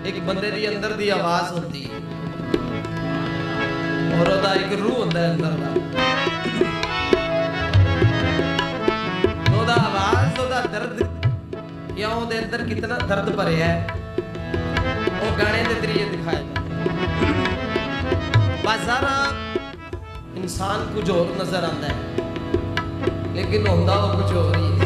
एक बंदे दी अंदर दी आवाज होती है और ओदा एक रूह होता है अंदर दा ओदा आवाज ओदा दर्द या ओदे अंदर कितना दर्द भरिया है वो गाने दे जरिए दिखाया जाता है। बाजारा इंसान कुछ और नजर आता है लेकिन होंदा वो कुछ और ही है।